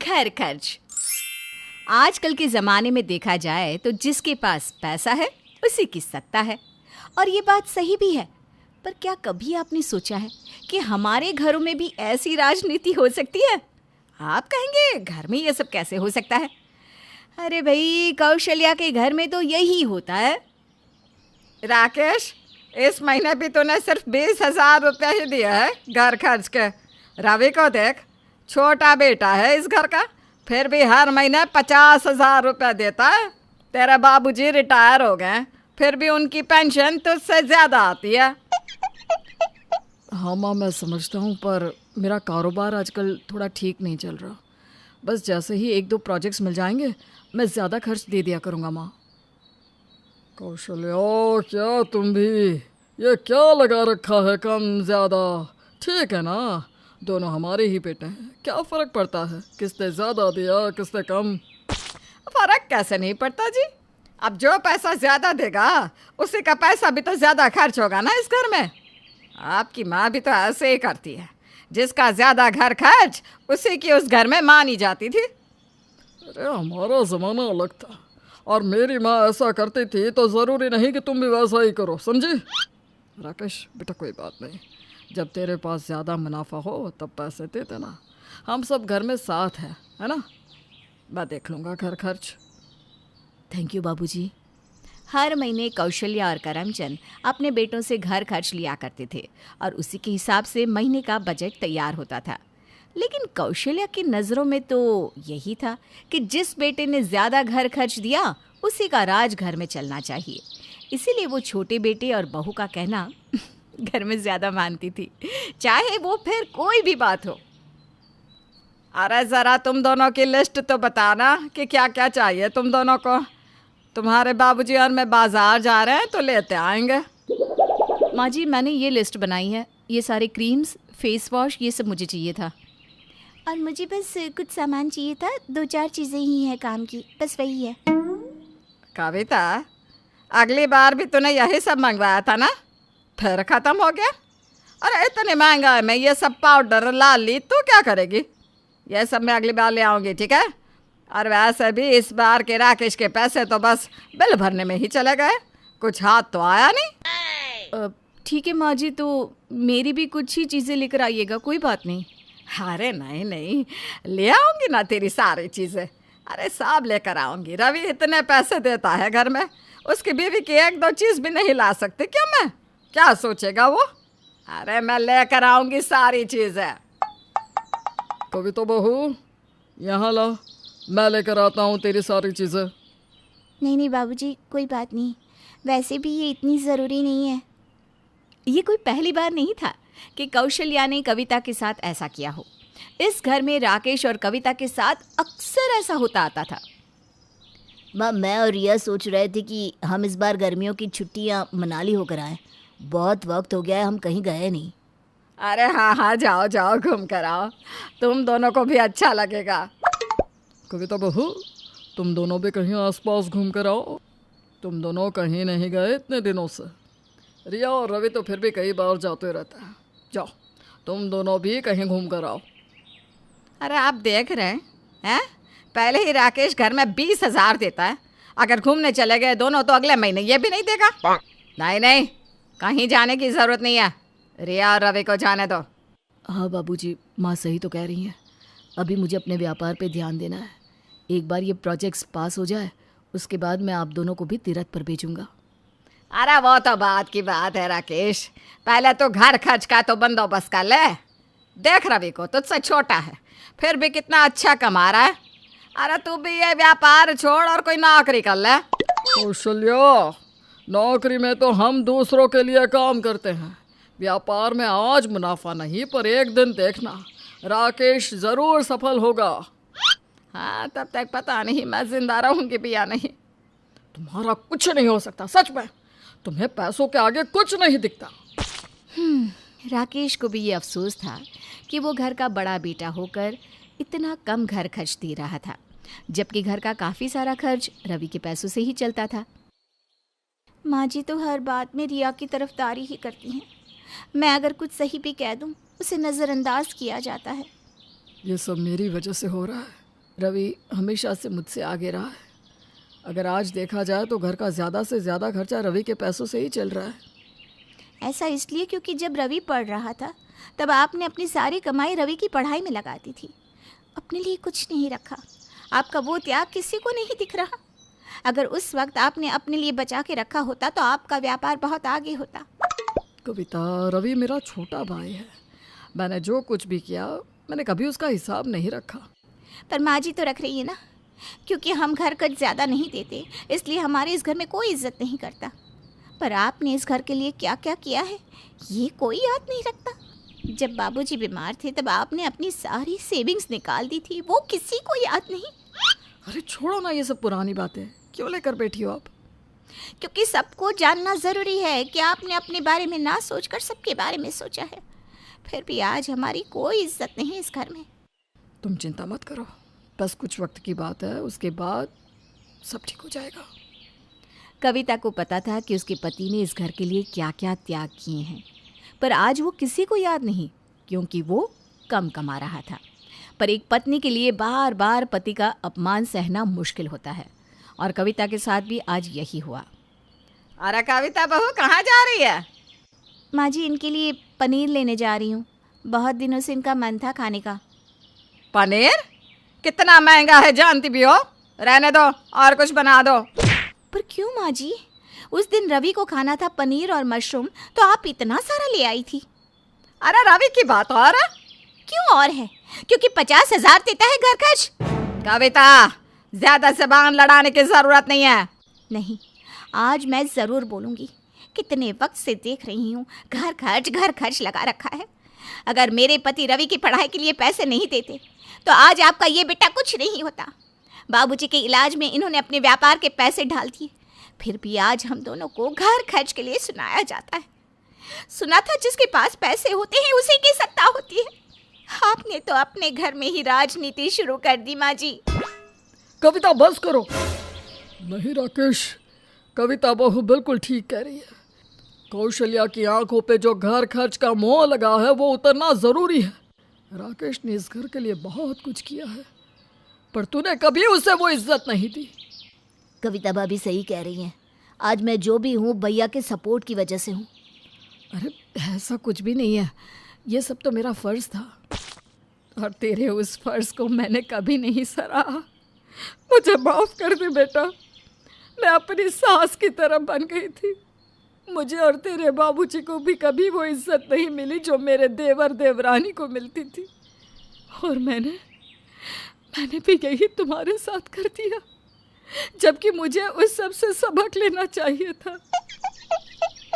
घर खर्च। आजकल के ज़माने में देखा जाए तो जिसके पास पैसा है उसी की सत्ता है, और ये बात सही भी है। पर क्या कभी आपने सोचा है कि हमारे घरों में भी ऐसी राजनीति हो सकती है? आप कहेंगे घर में ये सब कैसे हो सकता है? अरे भाई, कौशल्या के घर में तो यही होता है। राकेश, इस महीने भी तूने सिर्फ 20,000 रुपये ही दिए है घर खर्च के। रवि को देख, छोटा बेटा है इस घर का, फिर भी हर महीने 50,000 रुपये देता है। तेरे बाबूजी रिटायर हो गए, फिर भी उनकी पेंशन तुझसे ज़्यादा आती है। हाँ माँ, मैं समझता हूँ, पर मेरा कारोबार आजकल थोड़ा ठीक नहीं चल रहा। बस जैसे ही 1-2 प्रोजेक्ट्स मिल जाएंगे मैं ज़्यादा खर्च दे दिया करूँगा माँ। कौशल्या, क्या तुम भी ये क्या लगा रखा है कम ज़्यादा? ठीक है ना, दोनों हमारे ही बेटे हैं, क्या फ़र्क पड़ता है किसने ज़्यादा दिया किसने कम? फ़र्क कैसे नहीं पड़ता जी? अब जो पैसा ज़्यादा देगा उसी का पैसा भी तो ज़्यादा खर्च होगा ना इस घर में। आपकी माँ भी तो ऐसे ही करती है, जिसका ज़्यादा घर खर्च उसी की उस घर में मानी जाती थी। अरे हमारा ज़माना अलग था, और मेरी माँ ऐसा करती थी तो ज़रूरी नहीं कि तुम भी वैसा ही करो, समझी? राकेश बेटा, कोई बात नहीं, जब तेरे पास ज़्यादा मुनाफा हो तब पैसे दे देना। हम सब घर में साथ हैं, है ना? मैं देख लूँगा घर खर्च। थैंक यू बाबूजी। हर महीने कौशल्या और करमचंद अपने बेटों से घर खर्च लिया करते थे और उसी के हिसाब से महीने का बजट तैयार होता था। लेकिन कौशल्या की नज़रों में तो यही था कि जिस बेटे ने ज़्यादा घर खर्च दिया उसी का राज घर में चलना चाहिए। इसीलिए वो छोटे बेटे और बहू का कहना घर में ज़्यादा मानती थी, चाहे वो फिर कोई भी बात हो। अरे ज़रा तुम दोनों की लिस्ट तो बताना कि क्या क्या चाहिए तुम दोनों को। तुम्हारे बाबूजी और मैं बाज़ार जा रहे हैं तो लेते आएंगे। माँ जी, मैंने ये लिस्ट बनाई है। ये सारे क्रीम्स, फेस वॉश, ये सब मुझे चाहिए था। और मुझे बस कुछ सामान चाहिए था, 2-4 चीज़ें ही हैं काम की, बस वही है। कविता, अगली बार भी तूने यही सब मंगवाया था ना, फिर ख़त्म हो गया? अरे इतने महंगा में ये सब पाउडर ला ली, तू क्या करेगी? ये सब मैं अगली बार ले आऊँगी, ठीक है? और वैसे भी इस बार के राकेश के पैसे तो बस बिल भरने में ही चले गए, कुछ हाथ तो आया नहीं। ठीक है माँ जी, तो मेरी भी कुछ ही चीज़ें लेकर आइएगा, कोई बात नहीं। अरे नहीं, ले आऊँगी ना तेरी सारी चीज़ें। अरे सब लेकर आऊँगी। रवि इतने पैसे देता है घर में, उसकी बीवी की 1-2 चीज़ भी नहीं ला सकती क्या मैं? क्या सोचेगा वो? अरे मैं लेकर आऊँगी सारी चीज़ें। कविता बहू, यहाँ ला, मैं लेकर आता हूँ तेरी सारी चीज़ें। नहीं बाबूजी, कोई बात नहीं, वैसे भी ये इतनी ज़रूरी नहीं है। ये कोई पहली बार नहीं था कि कौशल्या ने कविता के साथ ऐसा किया हो। इस घर में राकेश और कविता के साथ अक्सर ऐसा होता आता था। माँ, मैं और रिया सोच रहे थे कि हम इस बार गर्मियों की छुट्टियाँ मनाली होकर आएँ। बहुत वक्त हो गया है, हम कहीं गए नहीं। अरे हाँ, जाओ घूम कर आओ, तुम दोनों को भी अच्छा लगेगा। कविता बहू, तुम दोनों भी कहीं आसपास घूम कर आओ। तुम दोनों कहीं नहीं गए इतने दिनों से। रिया और रवि तो फिर भी कई बार जाते रहते हैं। जाओ, तुम दोनों भी कहीं घूम कर आओ। अरे आप देख रहे हैं, पहले ही राकेश घर में 20,000 देता है, अगर घूमने चले गए दोनों तो अगले महीने ये भी नहीं देगा। नहीं, कहीं जाने की ज़रूरत नहीं है, रिया और रवि को जाने दो। हाँ बाबूजी, माँ सही तो कह रही हैं। अभी मुझे अपने व्यापार पे ध्यान देना है। एक बार ये प्रोजेक्ट्स पास हो जाए उसके बाद मैं आप दोनों को भी तीरथ पर भेजूंगा। अरे वो तो बात की बात है राकेश, पहले तो घर खर्च का तो बंदोबस्त कर ले। देख रवि को तुझसे छोटा है, फिर भी कितना अच्छा कमा रहा है। अरे तू भी ये व्यापार छोड़ और कोई नौकरी कर ले। कौशल्या, नौकरी में तो हम दूसरों के लिए काम करते हैं। व्यापार में आज मुनाफा नहीं, पर एक दिन देखना राकेश ज़रूर सफल होगा। हाँ, तब तक पता नहीं मैं जिंदा रहूँगी भी या नहीं। तुम्हारा कुछ नहीं हो सकता, सच में। तुम्हें पैसों के आगे कुछ नहीं दिखता। राकेश को भी ये अफसोस था कि वो घर का बड़ा बेटा होकर इतना कम घर खर्च दे रहा था, जबकि घर का काफ़ी सारा खर्च रवि के पैसों से ही चलता था। माँ जी तो हर बात में रिया की तरफदारी ही करती हैं। मैं अगर कुछ सही भी कह दूँ उसे नज़रअंदाज किया जाता है। ये सब मेरी वजह से हो रहा है। रवि हमेशा से मुझसे आगे रहा है। अगर आज देखा जाए तो घर का ज़्यादा से ज़्यादा खर्चा रवि के पैसों से ही चल रहा है। ऐसा इसलिए क्योंकि जब रवि पढ़ रहा था तब आपने अपनी सारी कमाई रवि की पढ़ाई में लगा दी थी, अपने लिए कुछ नहीं रखा। आपका वो त्याग किसी को नहीं दिख रहा। अगर उस वक्त आपने अपने लिए बचा के रखा होता तो आपका व्यापार बहुत आगे होता। कविता, रवि मेरा छोटा भाई है। मैंने जो कुछ भी किया मैंने कभी उसका हिसाब नहीं रखा। पर माँ जी तो रख रही है ना, क्योंकि हम घर खर्च ज़्यादा नहीं देते इसलिए हमारे इस घर में कोई इज्जत नहीं करता। पर आपने इस घर के लिए क्या क्या किया है ये कोई याद नहीं रखता। जब बाबूजी बीमार थे तब आपने अपनी सारी सेविंग्स निकाल दी थी, वो किसी को याद नहीं। अरे छोड़ो ना ये सब पुरानी बातें, क्यों लेकर बैठी हो आप? क्योंकि सबको जानना ज़रूरी है कि आपने अपने बारे में ना सोचकर सबके बारे में सोचा है। फिर भी आज हमारी कोई इज्जत नहीं इस घर में। तुम चिंता मत करो, बस कुछ वक्त की बात है, उसके बाद सब ठीक हो जाएगा। कविता को पता था कि उसके पति ने इस घर के लिए क्या क्या त्याग किए हैं, पर आज वो किसी को याद नहीं क्योंकि वो कम कमा रहा था। पर एक पत्नी के लिए बार बार पति का अपमान सहना मुश्किल होता है और कविता के साथ भी आज यही हुआ। अरे कविता बहू कहाँ जा रही है? माँ जी, इनके लिए पनीर लेने जा रही हूँ। बहुत दिनों से इनका मन था खाने का। पनीर? कितना महंगा है जानती भी हो। रहने दो और कुछ बना दो। पर क्यों माँ जी? उस दिन रवि को खाना था पनीर और मशरूम तो आप इतना सारा ले आई थी। अरे रवि की बात और है? क्यों और है? क्योंकि 50,000 देता है घर खर्च। कविता, ज्यादा जबान लड़ाने की जरूरत नहीं है। नहीं, आज मैं ज़रूर बोलूँगी। कितने वक्त से देख रही हूँ घर खर्च लगा रखा है। अगर मेरे पति रवि की पढ़ाई के लिए पैसे नहीं देते तो आज आपका ये बेटा कुछ नहीं होता। बाबूजी के इलाज में इन्होंने अपने व्यापार के पैसे डाल दिए, फिर भी आज हम दोनों को घर खर्च के लिए सुनाया जाता है। सुना था जिसके पास पैसे होते हैं उसी की सत्ता होती है। आपने तो अपने घर में ही राजनीति शुरू कर दी माँ जी। कविता बस करो। नहीं राकेश, कविता बहू बिल्कुल ठीक कह रही है। कौशल्या की आंखों पे जो घर खर्च का मोह लगा है वो उतरना जरूरी है। राकेश ने इस घर के लिए बहुत कुछ किया है, पर तूने कभी उसे वो इज्जत नहीं दी। कविता भाभी सही कह रही हैं। आज मैं जो भी हूँ भैया के सपोर्ट की वजह से हूँ। अरे ऐसा कुछ भी नहीं है, ये सब तो मेरा फर्ज था और तेरे उस फर्ज को मैंने कभी नहीं सराहा। मुझे माफ कर दे बेटा, मैं अपनी सास की तरह बन गई थी। मुझे और तेरे बाबूजी को भी कभी वो इज्जत नहीं मिली जो मेरे देवर देवरानी को मिलती थी, और मैंने भी यही तुम्हारे साथ कर दिया, जबकि मुझे उस सब से सबक लेना चाहिए था।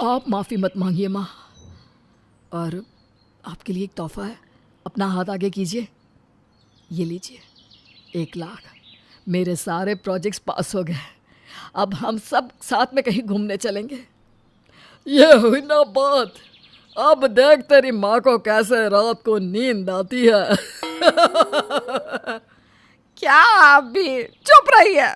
आप माफ़ी मत मांगिए माँ, और आपके लिए एक तोहफा है, अपना हाथ आगे कीजिए। ये लीजिए 1 लाख। मेरे सारे प्रोजेक्ट्स पास हो गए, अब हम सब साथ में कहीं घूमने चलेंगे। ये हुई ना बात, अब देख तेरी माँ को कैसे रात को नींद आती है। क्या आप भी चुप रही है।